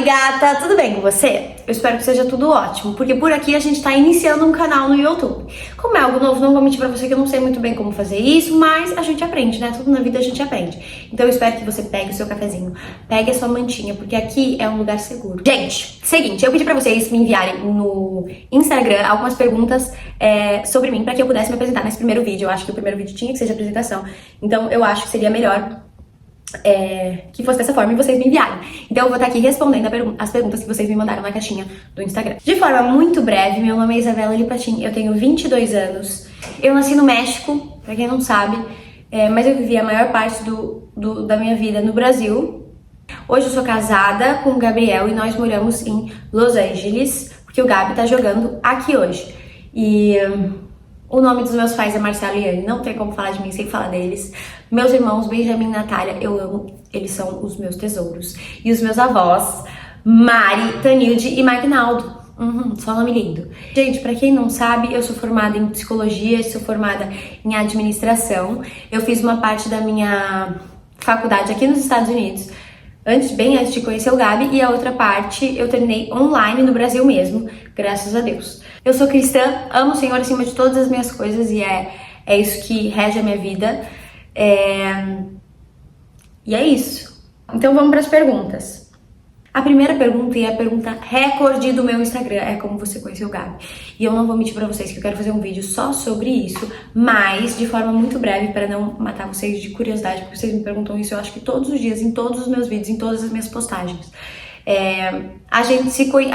Oi gata, tudo bem com você? Eu espero que seja tudo ótimo, porque por aqui a gente tá iniciando um canal no YouTube. Como é algo novo, não vou mentir pra você que eu não sei muito bem como fazer isso, mas a gente aprende, né? Tudo na vida a gente aprende. Então eu espero que você pegue o seu cafezinho, pegue a sua mantinha, porque aqui é um lugar seguro. Gente, seguinte, eu pedi pra vocês me enviarem no Instagram algumas perguntas sobre mim, pra que eu pudesse me apresentar nesse primeiro vídeo. Eu acho que o primeiro vídeo tinha que ser de apresentação, então eu acho que seria melhor que fosse dessa forma e vocês me enviarem. Então eu vou estar aqui respondendo as perguntas que vocês me mandaram na caixinha do Instagram. De forma muito breve, meu nome é Isabela Lipatin, eu tenho 22 anos. Eu nasci no México, pra quem não sabe, mas eu vivi a maior parte da minha vida no Brasil. Hoje eu sou casada com o Gabriel e nós moramos em Los Angeles, porque o Gabi tá jogando aqui hoje. E o nome dos meus pais é Marcelo e Anne, não tem como falar de mim sem falar deles. Meus irmãos, Benjamin e Natália, eu amo, eles são os meus tesouros. E os meus avós, Mari, Tanilde e Magnaldo. Só nome lindo. Gente, pra quem não sabe, eu sou formada em psicologia, sou formada em administração. Eu fiz uma parte da minha faculdade aqui nos Estados Unidos, bem antes de conhecer o Gabi, e a outra parte eu terminei online no Brasil mesmo, graças a Deus. Eu sou cristã, amo o Senhor acima de todas as minhas coisas e é isso que rege a minha vida. E é isso. Então vamos para as perguntas. A primeira pergunta é a pergunta recorde do meu Instagram, é como você conheceu o Gabi. E eu não vou mentir pra vocês que eu quero fazer um vídeo só sobre isso, mas de forma muito breve para não matar vocês de curiosidade, porque vocês me perguntam isso, eu acho que todos os dias, em todos os meus vídeos, em todas as minhas postagens. A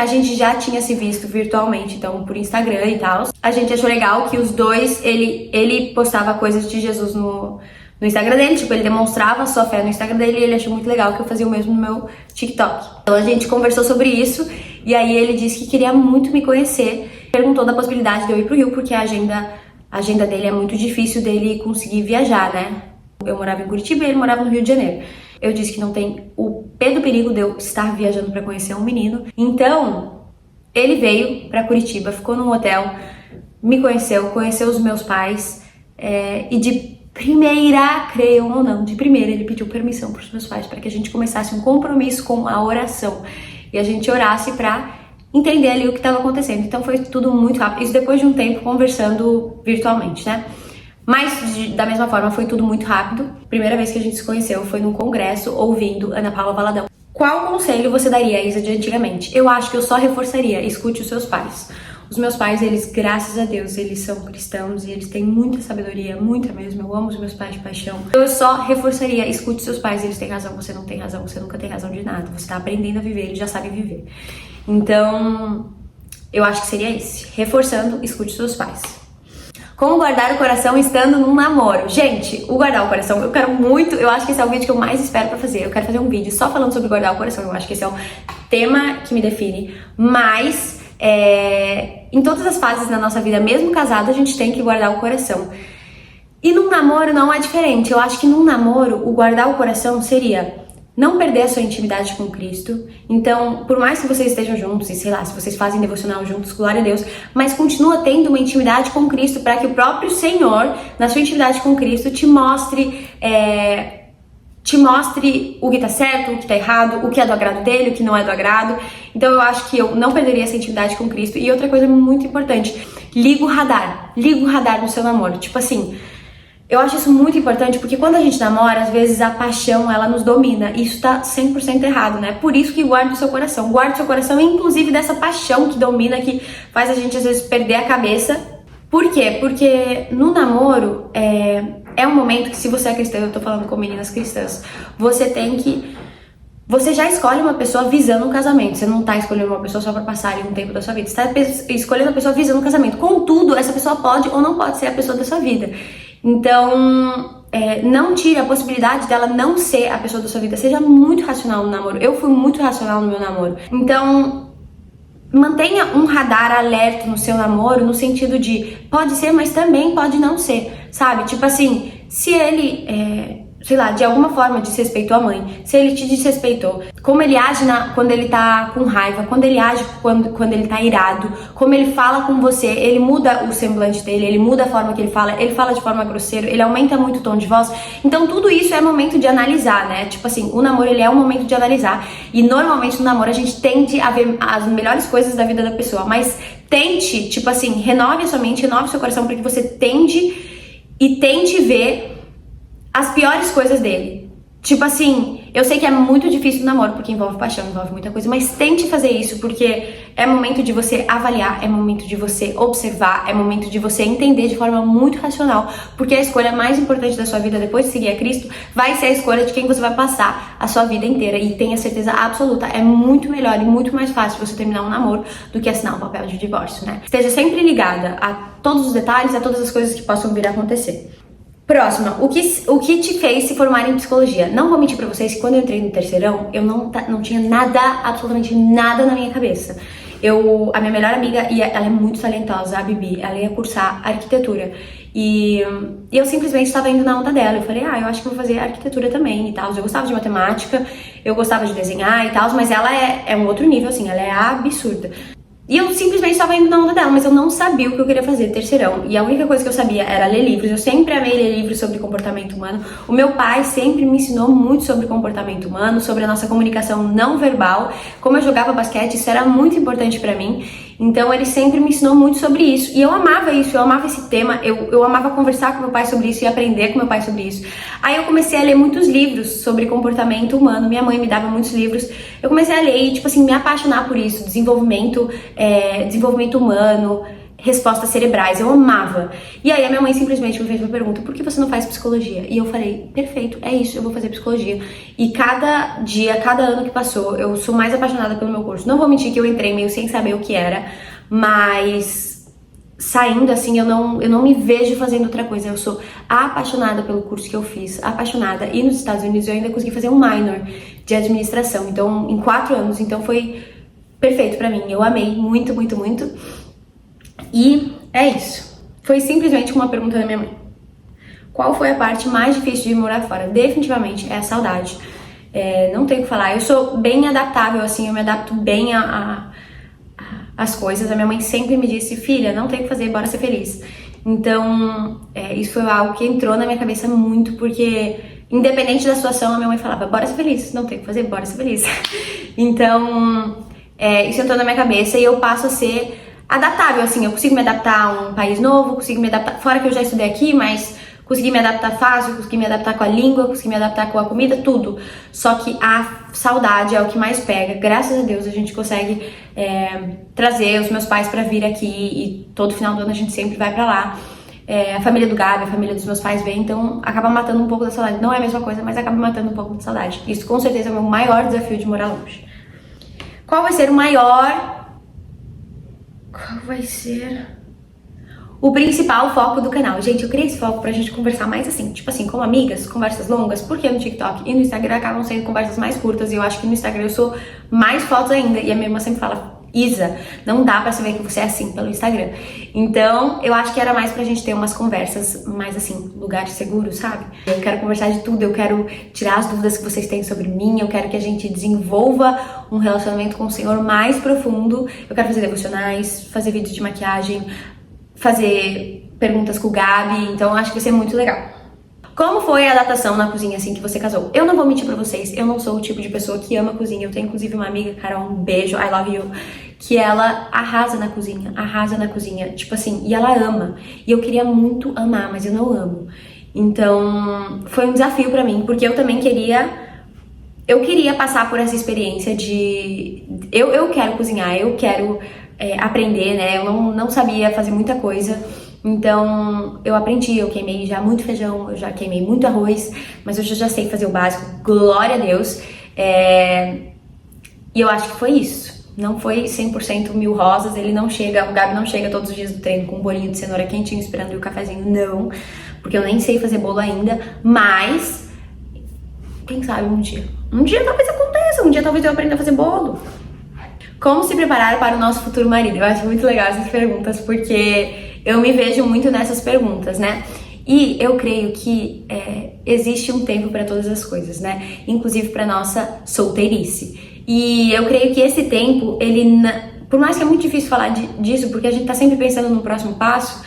gente já tinha se visto virtualmente, então por Instagram e tal. A gente achou legal que os dois, ele postava coisas de Jesus no Instagram dele, tipo, ele demonstrava a sua fé no Instagram dele e ele achou muito legal que eu fazia o mesmo no meu TikTok. Então a gente conversou sobre isso e aí ele disse que queria muito me conhecer, perguntou da possibilidade de eu ir pro Rio, porque a agenda dele é muito difícil dele conseguir viajar, né? Eu morava em Curitiba e ele morava no Rio de Janeiro. Eu disse que não tem o pé do perigo de eu estar viajando pra conhecer um menino. Então, ele veio pra Curitiba, ficou num hotel, me conheceu os meus pais e de primeira, creiam ou não, de primeira ele pediu permissão pros meus pais para que a gente começasse um compromisso com a oração e a gente orasse pra entender ali o que estava acontecendo. Então foi tudo muito rápido, isso depois de um tempo conversando virtualmente, né? Mas, da mesma forma, foi tudo muito rápido. Primeira vez que a gente se conheceu foi num congresso, ouvindo Ana Paula Valadão. Qual conselho você daria, Isa, de antigamente? Eu acho que eu só reforçaria, escute os seus pais. Os meus pais, eles, graças a Deus, eles são cristãos e eles têm muita sabedoria, muita mesmo. Eu amo os meus pais de paixão. Eu só reforçaria, escute seus pais, eles têm razão, você não tem razão, você nunca tem razão de nada. Você tá aprendendo a viver, eles já sabem viver. Então, eu acho que seria esse. Reforçando, escute seus pais. Como guardar o coração estando num namoro? Gente, o guardar o coração, eu quero muito, eu acho que esse é o vídeo que eu mais espero pra fazer. Eu quero fazer um vídeo só falando sobre guardar o coração, eu acho que esse é o tema que me define. Mas, em todas as fases da nossa vida, mesmo casado, a gente tem que guardar o coração. E num namoro não é diferente. Eu acho que num namoro, o guardar o coração seria não perder a sua intimidade com Cristo. Então, por mais que vocês estejam juntos, e sei lá, se vocês fazem devocional juntos, glória a Deus, mas continua tendo uma intimidade com Cristo para que o próprio Senhor, na sua intimidade com Cristo, te mostre o que tá certo, o que tá errado, o que é do agrado dele, o que não é do agrado. Então eu acho que eu não perderia essa intimidade com Cristo. E outra coisa muito importante, liga o radar no seu namoro. Tipo assim, eu acho isso muito importante porque quando a gente namora, às vezes a paixão, ela nos domina. E isso tá 100% errado, né? Por isso que guarda o seu coração. Guarda o seu coração, inclusive dessa paixão que domina, que faz a gente às vezes perder a cabeça. Por quê? Porque no namoro é um momento que, se você é cristã, eu tô falando com meninas cristãs, você já escolhe uma pessoa visando um casamento. Você não tá escolhendo uma pessoa só pra passar ali um tempo da sua vida. Você tá escolhendo uma pessoa visando um casamento. Contudo, essa pessoa pode ou não pode ser a pessoa da sua vida. Então, não tire a possibilidade dela não ser a pessoa da sua vida. Seja muito racional no namoro. Eu fui muito racional no meu namoro. Então, mantenha um radar alerta no seu namoro, no sentido de pode ser, mas também pode não ser, sabe? Tipo assim, se ele sei lá, de alguma forma desrespeitou a mãe, se ele te desrespeitou, como ele age quando ele tá com raiva, quando ele age quando ele tá irado, como ele fala com você, ele muda o semblante dele, ele muda a forma que ele fala de forma grosseira, ele aumenta muito o tom de voz. Então tudo isso é momento de analisar, né? Tipo assim, o namoro ele é um momento de analisar, e normalmente no namoro a gente tende a ver as melhores coisas da vida da pessoa, mas tente, tipo assim, renove a sua mente, renove o seu coração para que você tente ver as piores coisas dele. Tipo assim, eu sei que é muito difícil o namoro, porque envolve paixão, envolve muita coisa, mas tente fazer isso, porque é momento de você avaliar, é momento de você observar, é momento de você entender de forma muito racional, porque a escolha mais importante da sua vida depois de seguir a Cristo vai ser a escolha de quem você vai passar a sua vida inteira, e tenha certeza absoluta, é muito melhor e muito mais fácil você terminar um namoro do que assinar um papel de divórcio, né? Esteja sempre ligada a todos os detalhes, a todas as coisas que possam vir a acontecer. Próxima, o que te fez se formar em psicologia? Não vou mentir pra vocês que quando eu entrei no terceirão, eu não tinha nada, absolutamente nada na minha cabeça. A minha melhor amiga, e ela é muito talentosa, a Bibi, ela ia cursar arquitetura. E eu simplesmente estava indo na onda dela. Eu falei, eu acho que vou fazer arquitetura também e tal. Eu gostava de matemática, eu gostava de desenhar e tal, mas ela é um outro nível, assim, ela é absurda. E eu simplesmente estava indo na onda dela, mas eu não sabia o que eu queria fazer terceirão. E a única coisa que eu sabia era ler livros. Eu sempre amei ler livros sobre comportamento humano. O meu pai sempre me ensinou muito sobre comportamento humano, sobre a nossa comunicação não verbal. Como eu jogava basquete, isso era muito importante pra mim. Então ele sempre me ensinou muito sobre isso. E eu amava isso, eu amava esse tema. Eu amava conversar com meu pai sobre isso e aprender com meu pai sobre isso. Aí eu comecei a ler muitos livros sobre comportamento humano. Minha mãe me dava muitos livros. Eu comecei a ler e, tipo assim, me apaixonar por isso. Desenvolvimento humano, respostas cerebrais, eu amava. E aí a minha mãe simplesmente me fez uma pergunta: por que você não faz psicologia? E eu falei, perfeito, é isso, eu vou fazer psicologia. E cada dia, cada ano que passou, eu sou mais apaixonada pelo meu curso. Não vou mentir que eu entrei meio sem saber o que era, mas saindo assim, eu não me vejo fazendo outra coisa. Eu sou apaixonada pelo curso que eu fiz, apaixonada. E nos Estados Unidos eu ainda consegui fazer um minor de administração, então em 4 anos, então foi perfeito pra mim, eu amei muito, muito, muito. E é isso. Foi simplesmente uma pergunta da minha mãe. Qual foi a parte mais difícil de morar fora? Definitivamente é a saudade. Não tenho o que falar. Eu sou bem adaptável, assim, eu me adapto bem às coisas. A minha mãe sempre me disse, filha, não tem o que fazer, bora ser feliz. Então, isso foi algo que entrou na minha cabeça muito, porque independente da situação, a minha mãe falava, bora ser feliz, não tem o que fazer, bora ser feliz. Então, isso entrou na minha cabeça e eu passo a ser adaptável, assim, eu consigo me adaptar a um país novo, consigo me adaptar, fora que eu já estudei aqui, mas consegui me adaptar fácil, consegui me adaptar com a língua, consegui me adaptar com a comida, tudo. Só que a saudade é o que mais pega. Graças a Deus a gente consegue trazer os meus pais pra vir aqui e todo final do ano a gente sempre vai pra lá. A família do Gabi, a família dos meus pais vem, então acaba matando um pouco da saudade. Não é a mesma coisa, mas acaba matando um pouco da saudade. Isso com certeza é o meu maior desafio de morar longe. Qual vai ser o principal foco do canal? Gente, eu criei esse foco pra gente conversar mais assim, tipo assim, como amigas, conversas longas, porque no TikTok e no Instagram acabam sendo conversas mais curtas, e eu acho que no Instagram eu sou mais fotos ainda, e a minha irmã sempre fala, Isa, não dá pra saber que você é assim pelo Instagram. Então, eu acho que era mais pra gente ter umas conversas mais assim, lugares seguros, sabe? Eu quero conversar de tudo, eu quero tirar as dúvidas que vocês têm sobre mim, eu quero que a gente desenvolva um relacionamento com o Senhor mais profundo. Eu quero fazer devocionais, fazer vídeos de maquiagem, fazer perguntas com o Gabi, então eu acho que vai ser muito legal. Como foi a adaptação na cozinha assim que você casou? Eu não vou mentir pra vocês, eu não sou o tipo de pessoa que ama cozinha. Eu tenho inclusive uma amiga, Carol, um beijo, I love you, que ela arrasa na cozinha, tipo assim, e ela ama. E eu queria muito amar, mas eu não amo. Então, foi um desafio pra mim, porque eu também queria passar por essa experiência de... Eu quero cozinhar, eu quero aprender, né? Eu não sabia fazer muita coisa. Então, eu aprendi, eu queimei já muito feijão, eu já queimei muito arroz, mas hoje eu já sei fazer o básico, glória a Deus. E eu acho que foi isso. Não foi 100% mil rosas, o Gabi não chega todos os dias do treino com um bolinho de cenoura quentinho esperando e o cafezinho, não. Porque eu nem sei fazer bolo ainda, mas quem sabe um dia. Um dia talvez aconteça, um dia talvez eu aprenda a fazer bolo. Como se preparar para o nosso futuro marido? Eu acho muito legal essas perguntas, porque eu me vejo muito nessas perguntas, né? E eu creio que existe um tempo para todas as coisas, né? Inclusive para nossa solteirice. E eu creio que esse tempo, por mais que é muito difícil falar disso, porque a gente tá sempre pensando no próximo passo,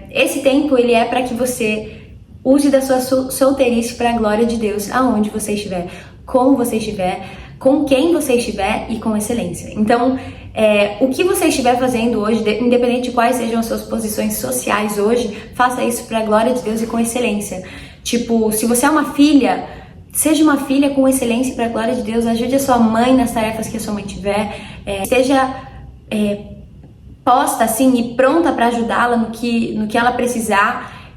esse tempo ele é para que você use da sua solteirice para a glória de Deus, aonde você estiver, como você estiver, com quem você estiver e com excelência. Então, o que você estiver fazendo hoje, independente de quais sejam as suas posições sociais hoje, faça isso para a glória de Deus e com excelência. Tipo, se você é uma filha, seja uma filha com excelência para a glória de Deus, ajude a sua mãe nas tarefas que a sua mãe tiver, seja posta assim e pronta para ajudá-la no que ela precisar.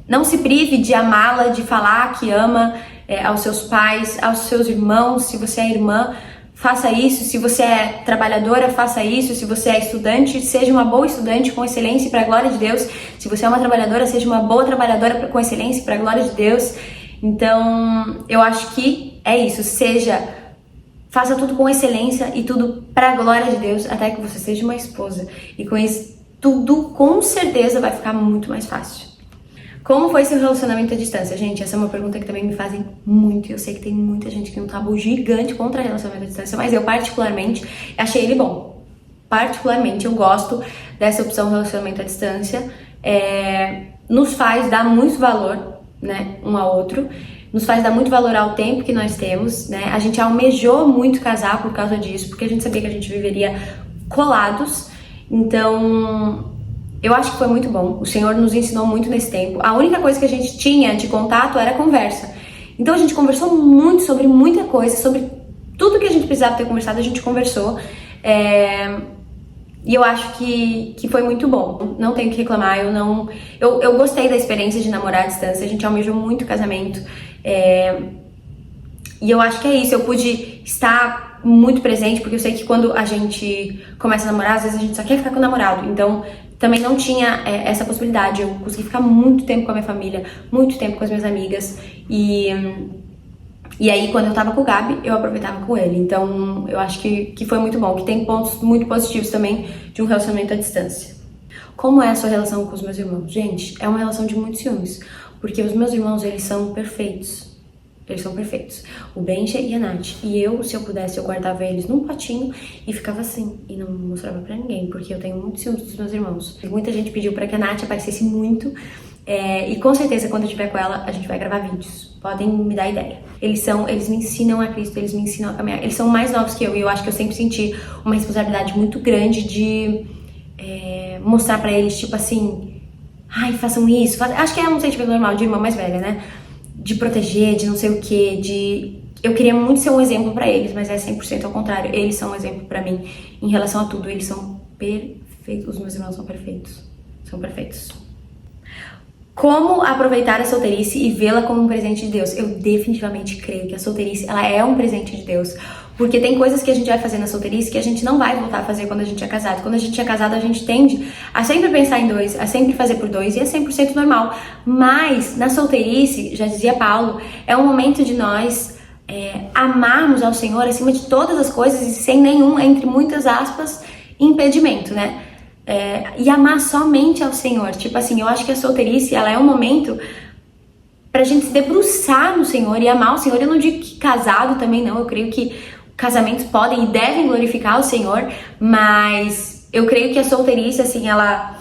Não se prive de amá-la, de falar que ama aos seus pais, aos seus irmãos. Se você é irmã, faça isso. Se você é trabalhadora, faça isso. Se você é estudante, seja uma boa estudante com excelência para a glória de Deus. Se você é uma trabalhadora, seja uma boa trabalhadora com excelência para a glória de Deus. Então, eu acho que é isso. Faça tudo com excelência e tudo para a glória de Deus, até que você seja uma esposa. E com isso, tudo com certeza vai ficar muito mais fácil. Como foi seu relacionamento à distância? Gente, essa é uma pergunta que também me fazem muito. Eu sei que tem muita gente que tem um tabu gigante contra relacionamento à distância, mas eu particularmente achei ele bom. Particularmente eu gosto dessa opção relacionamento à distância. Nos faz dar muito valor, né, um ao outro. Nos faz dar muito valor ao tempo que nós temos, né? A gente almejou muito casar por causa disso, porque a gente sabia que a gente viveria colados. Então, eu acho que foi muito bom. O Senhor nos ensinou muito nesse tempo. A única coisa que a gente tinha de contato era conversa. Então a gente conversou muito sobre muita coisa, sobre tudo que a gente precisava ter conversado, a gente conversou. E eu acho que foi muito bom. Não tenho que reclamar. Eu gostei da experiência de namorar à distância. A gente almejou muito casamento. E eu acho que é isso. Eu pude estar muito presente, porque eu sei que quando a gente começa a namorar, às vezes a gente só quer ficar com o namorado. Então também não tinha essa possibilidade. Eu consegui ficar muito tempo com a minha família, muito tempo com as minhas amigas. E aí, quando eu tava com o Gabi, eu aproveitava com ele. Então, eu acho que foi muito bom, que tem pontos muito positivos também de um relacionamento à distância. Como é a sua relação com os meus irmãos? Gente, é uma relação de muitos ciúmes, porque os meus irmãos, eles são perfeitos. Eles são perfeitos. O Benja e a Nath. E eu, se eu pudesse, eu guardava eles num potinho e ficava assim. E não mostrava pra ninguém, porque eu tenho muito ciúmes dos meus irmãos. Muita gente pediu pra que a Nath aparecesse muito. E com certeza, quando eu estiver com ela, a gente vai gravar vídeos. Podem me dar ideia. Eles me ensinam a Cristo, eles me ensinam a caminhar. Eles são mais novos que eu, e eu acho que eu sempre senti uma responsabilidade muito grande de mostrar pra eles, tipo assim, ai, façam isso. Acho que é um sentimento normal de irmã mais velha, né? De proteger, de não sei o quê, eu queria muito ser um exemplo pra eles, mas é 100% ao contrário. Eles são um exemplo pra mim em relação a tudo. Eles são perfeitos. Os meus irmãos são perfeitos. São perfeitos. Como aproveitar a solteirice e vê-la como um presente de Deus? Eu definitivamente creio que a solteirice, ela é um presente de Deus. Porque tem coisas que a gente vai fazer na solteirice que a gente não vai voltar a fazer quando a gente é casado. Quando a gente é casado, a gente tende a sempre pensar em dois, a sempre fazer por dois, e é 100% normal. Mas na solteirice, já dizia Paulo, é um momento de nós amarmos ao Senhor acima de todas as coisas e sem nenhum, entre muitas aspas, impedimento, né? E amar somente ao Senhor. Tipo assim, eu acho que a solteirice, ela é um momento pra gente se debruçar no Senhor e amar o Senhor. Eu não digo que casado também não, eu creio que casamentos podem e devem glorificar o Senhor, mas eu creio que a solteirice, assim, ela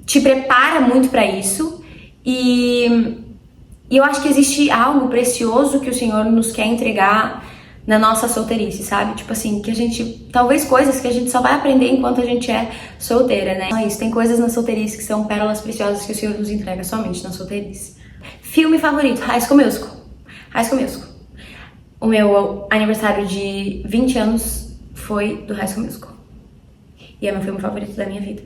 te prepara muito pra isso. E eu acho que existe algo precioso que o Senhor nos quer entregar na nossa solteirice, sabe? Tipo assim, que a gente... Talvez coisas que a gente só vai aprender enquanto a gente é solteira, né? Então é isso, tem coisas na solteirice que são pérolas preciosas que o Senhor nos entrega somente na solteirice. Filme favorito, High School Musical. High School Musical. O meu aniversário de 20 anos foi do High School Musical. E é meu filme favorito da minha vida.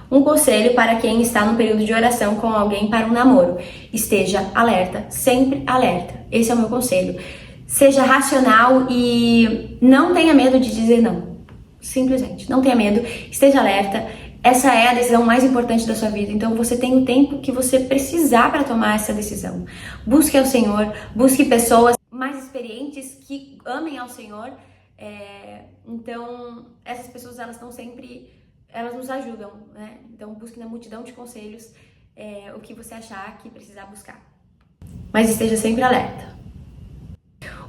Um conselho para quem está num período de oração com alguém para um namoro. Esteja alerta, sempre alerta. Esse é o meu conselho. Seja racional e não tenha medo de dizer não. Simplesmente, não tenha medo, esteja alerta. Essa é a decisão mais importante da sua vida, então você tem o tempo que você precisar para tomar essa decisão. Busque ao Senhor, busque pessoas mais experientes que amem ao Senhor. Então, essas pessoas, elas estão sempre elas nos ajudam, né? Então busque na multidão de conselhos o que você achar que precisar buscar. Mas esteja sempre alerta.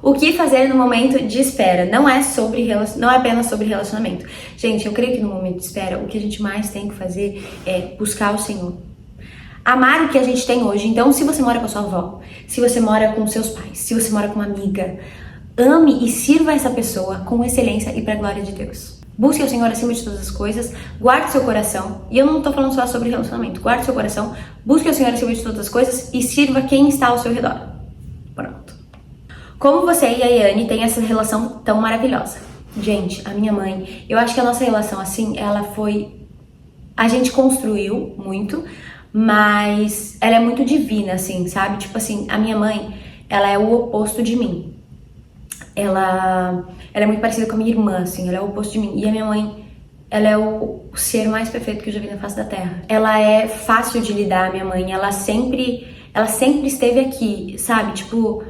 O que fazer no momento de espera? Não é apenas sobre relacionamento. Gente, eu creio que no momento de espera, o que a gente mais tem que fazer é buscar o Senhor. Amar o que a gente tem hoje. Então, se você mora com a sua avó, se você mora com seus pais, se você mora com uma amiga, ame e sirva essa pessoa com excelência e para a glória de Deus. Busque o Senhor acima de todas as coisas, guarde seu coração, e eu não tô falando só sobre relacionamento, guarde seu coração, busque o Senhor acima de todas as coisas e sirva quem está ao seu redor. Pronto. Como você e a Yane têm essa relação tão maravilhosa? Gente, a minha mãe, eu acho que a nossa relação assim, a gente construiu muito, mas ela é muito divina, assim, sabe? Tipo assim, a minha mãe, ela é o oposto de mim. Ela é muito parecida com a minha irmã, assim, ela é o oposto de mim. E a minha mãe, ela é o ser mais perfeito que eu já vi na face da terra. Ela é fácil de lidar, minha mãe, ela sempre esteve aqui, sabe? Tipo,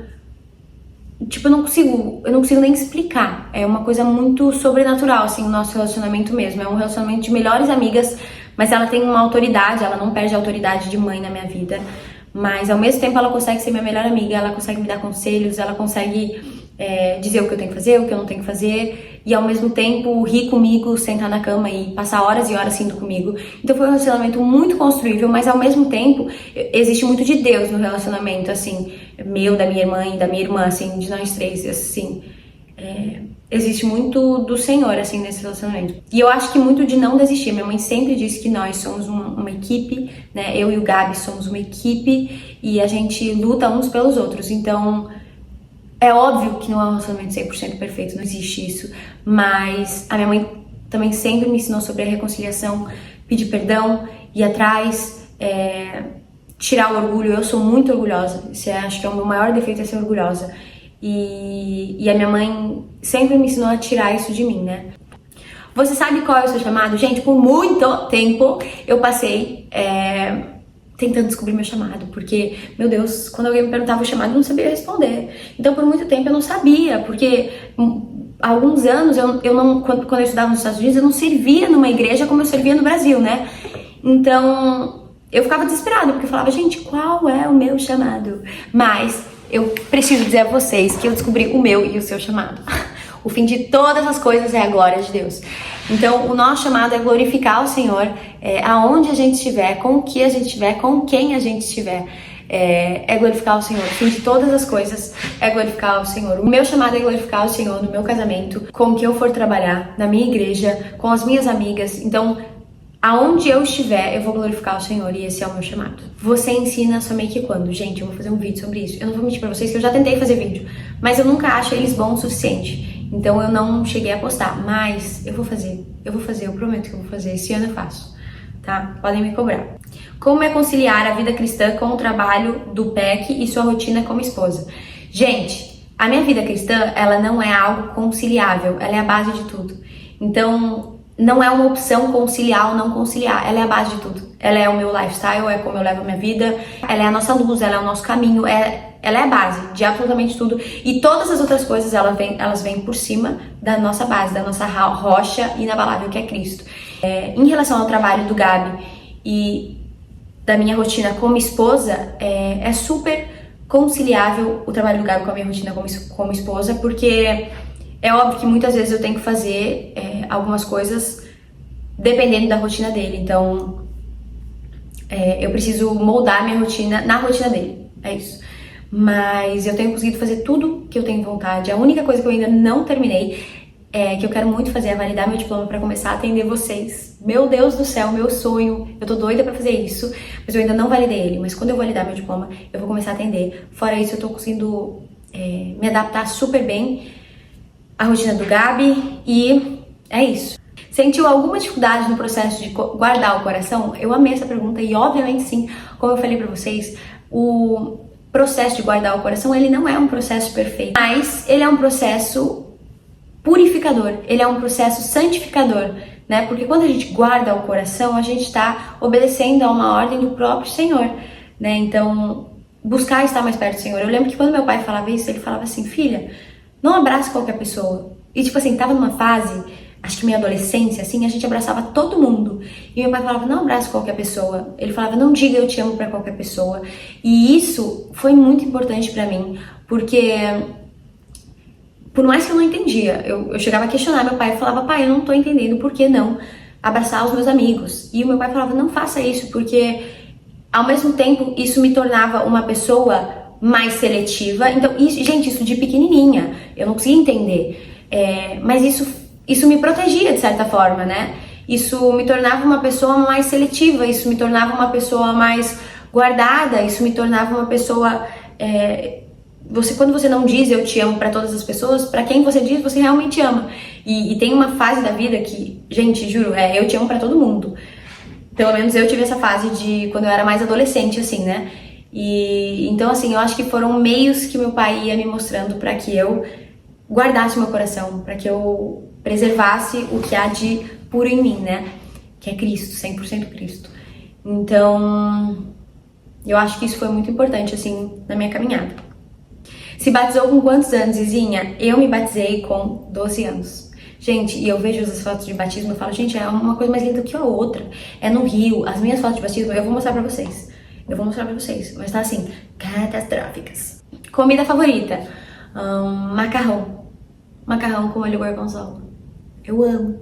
eu não consigo nem explicar. É uma coisa muito sobrenatural, assim, o nosso relacionamento mesmo. É um relacionamento de melhores amigas, mas ela tem uma autoridade, ela não perde a autoridade de mãe na minha vida. Mas ao mesmo tempo ela consegue ser minha melhor amiga, ela consegue me dar conselhos, ela consegue dizer o que eu tenho que fazer, o que eu não tenho que fazer, e ao mesmo tempo rir comigo, sentar na cama e passar horas e horas rindo comigo. Então foi um relacionamento muito construível, mas ao mesmo tempo existe muito de Deus no relacionamento, assim, meu, da minha mãe, da minha irmã, assim, de nós três, assim. Existe muito do Senhor, assim, nesse relacionamento. E eu acho que muito de não desistir. Minha mãe sempre disse que nós somos uma equipe, né? Eu e o Gabi somos uma equipe e a gente luta uns pelos outros. Então, é óbvio que não é um relacionamento 100% perfeito, não existe isso. Mas a minha mãe também sempre me ensinou sobre a reconciliação, pedir perdão, ir atrás, tirar o orgulho. Eu sou muito orgulhosa. Acho que é o meu maior defeito, é ser orgulhosa. E a minha mãe sempre me ensinou a tirar isso de mim, né? Você sabe qual é o seu chamado? Gente, por muito tempo eu passei tentando descobrir meu chamado, porque, meu Deus, quando alguém me perguntava o chamado, eu não sabia responder. Então, por muito tempo eu não sabia, porque há alguns anos, quando eu estudava nos Estados Unidos, eu não servia numa igreja como eu servia no Brasil, né? Então, eu ficava desesperada, porque eu falava, gente, qual é o meu chamado? Mas eu preciso dizer a vocês que eu descobri o meu e o seu chamado. O fim de todas as coisas é a glória de Deus. Então, o nosso chamado é glorificar o Senhor aonde a gente estiver, com o que a gente estiver, com quem a gente estiver. É glorificar o Senhor. O fim de todas as coisas é glorificar o Senhor. O meu chamado é glorificar o Senhor no meu casamento, com o que eu for trabalhar, na minha igreja, com as minhas amigas. Então, aonde eu estiver, eu vou glorificar o Senhor e esse é o meu chamado. Você ensina sua make quando? Gente, eu vou fazer um vídeo sobre isso. Eu não vou mentir pra vocês que eu já tentei fazer vídeo, mas eu nunca acho eles bons o suficiente. Então eu não cheguei a postar, mas eu vou fazer, eu prometo que eu vou fazer. Esse ano eu faço, tá? Podem me cobrar. Como é conciliar a vida cristã com o trabalho do PEC e sua rotina como esposa? Gente, a minha vida cristã, ela não é algo conciliável, ela é a base de tudo. Então, não é uma opção conciliar ou não conciliar, ela é a base de tudo. Ela é o meu lifestyle, é como eu levo a minha vida, ela é a nossa luz, ela é o nosso caminho, ela é a base de absolutamente tudo. E todas as outras coisas, elas vêm por cima da nossa base, da nossa rocha inabalável que é Cristo. Em relação ao trabalho do Gabi e da minha rotina como esposa, é super conciliável o trabalho do Gabi com a minha rotina como esposa, porque é óbvio que muitas vezes eu tenho que fazer algumas coisas dependendo da rotina dele. Então, eu preciso moldar a minha rotina na rotina dele. É isso. Mas eu tenho conseguido fazer tudo que eu tenho vontade. A única coisa que eu ainda não terminei, que eu quero muito fazer, é validar meu diploma pra começar a atender vocês. Meu Deus do céu, meu sonho. Eu tô doida pra fazer isso, mas eu ainda não validei ele. Mas quando eu validar meu diploma, eu vou começar a atender. Fora isso, eu tô conseguindo me adaptar super bem à rotina do Gabi e é isso. Sentiu alguma dificuldade no processo de guardar o coração? Eu amei essa pergunta e obviamente sim, como eu falei pra vocês, o processo de guardar o coração, ele não é um processo perfeito, mas ele é um processo purificador, ele é um processo santificador, né? Porque quando a gente guarda o coração, a gente está obedecendo a uma ordem do próprio Senhor, né? Então, buscar estar mais perto do Senhor. Eu lembro que quando meu pai falava isso, ele falava assim, filha, não abrace qualquer pessoa. E tipo assim, tava numa fase acho que minha adolescência, assim, a gente abraçava todo mundo. E meu pai falava, não abraça qualquer pessoa. Ele falava, não diga eu te amo pra qualquer pessoa. E isso foi muito importante pra mim, porque por mais que eu não entendia, eu chegava a questionar meu pai e falava, pai, eu não tô entendendo por que não abraçar os meus amigos. E o meu pai falava, não faça isso, porque ao mesmo tempo isso me tornava uma pessoa mais seletiva. Então, isso, gente, isso de pequenininha, eu não conseguia entender. Mas isso me protegia de certa forma, né? Isso me tornava uma pessoa mais seletiva, isso me tornava uma pessoa mais guardada, isso me tornava uma pessoa... quando você não diz eu te amo pra todas as pessoas, pra quem você diz, você realmente ama. E tem uma fase da vida que, gente, juro, eu te amo pra todo mundo. Pelo menos eu tive essa fase de quando eu era mais adolescente, assim, né? E então, assim, eu acho que foram meios que meu pai ia me mostrando pra que eu guardasse meu coração, pra que eu preservasse o que há de puro em mim, né? Que é Cristo, 100% Cristo. Então, eu acho que isso foi muito importante, assim, na minha caminhada. Se batizou com quantos anos, Izinha? Eu me batizei com 12 anos. Gente, e eu vejo as fotos de batismo e falo, gente, é uma coisa mais linda que a outra. É no Rio, as minhas fotos de batismo, eu vou mostrar pra vocês. Mas tá assim, catastróficas. Comida favorita? Macarrão. Macarrão com molho gorgonzola. Eu amo.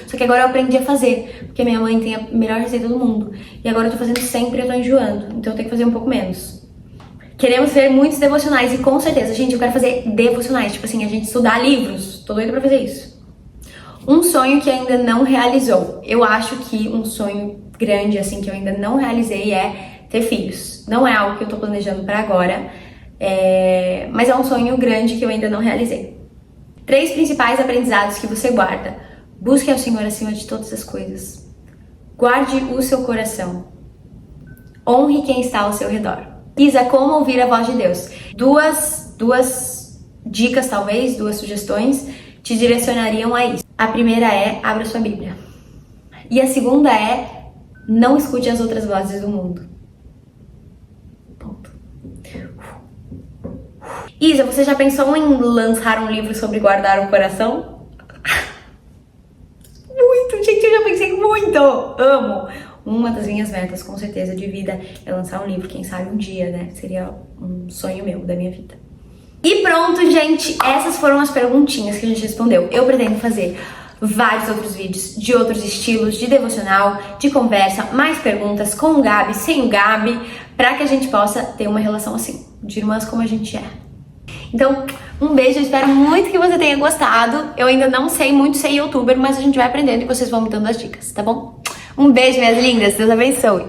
Só que agora eu aprendi a fazer, porque minha mãe tem a melhor receita do mundo. E agora eu tô fazendo sempre e eu tô enjoando. Então eu tenho que fazer um pouco menos. Queremos ver muitos devocionais e com certeza, gente, eu quero fazer devocionais. Tipo assim, a gente estudar livros. Tô doida pra fazer isso. Um sonho que ainda não realizou. Eu acho que um sonho grande, assim, que eu ainda não realizei é ter filhos. Não é algo que eu tô planejando pra agora, mas é um sonho grande que eu ainda não realizei. 3 principais aprendizados que você guarda. Busque ao Senhor acima de todas as coisas. Guarde o seu coração. Honre quem está ao seu redor. Isa, como ouvir a voz de Deus? Duas dicas, talvez, 2 sugestões te direcionariam a isso. A primeira é, abra sua Bíblia. E a segunda é, não escute as outras vozes do mundo. Ponto. Isa, você já pensou em lançar um livro sobre guardar o coração? Muito, gente, eu já pensei muito. Amo. Uma das minhas metas, com certeza, de vida é lançar um livro, quem sabe um dia, né? Seria um sonho meu, da minha vida. E pronto, gente, essas foram as perguntinhas que a gente respondeu. Eu pretendo fazer vários outros vídeos de outros estilos, de devocional, de conversa, mais perguntas com o Gabi, sem o Gabi, pra que a gente possa ter uma relação assim, de irmãs como a gente é. Então, um beijo, eu espero muito que você tenha gostado. Eu ainda não sei muito ser youtuber, mas a gente vai aprendendo e vocês vão me dando as dicas, tá bom? Um beijo, minhas lindas, Deus abençoe!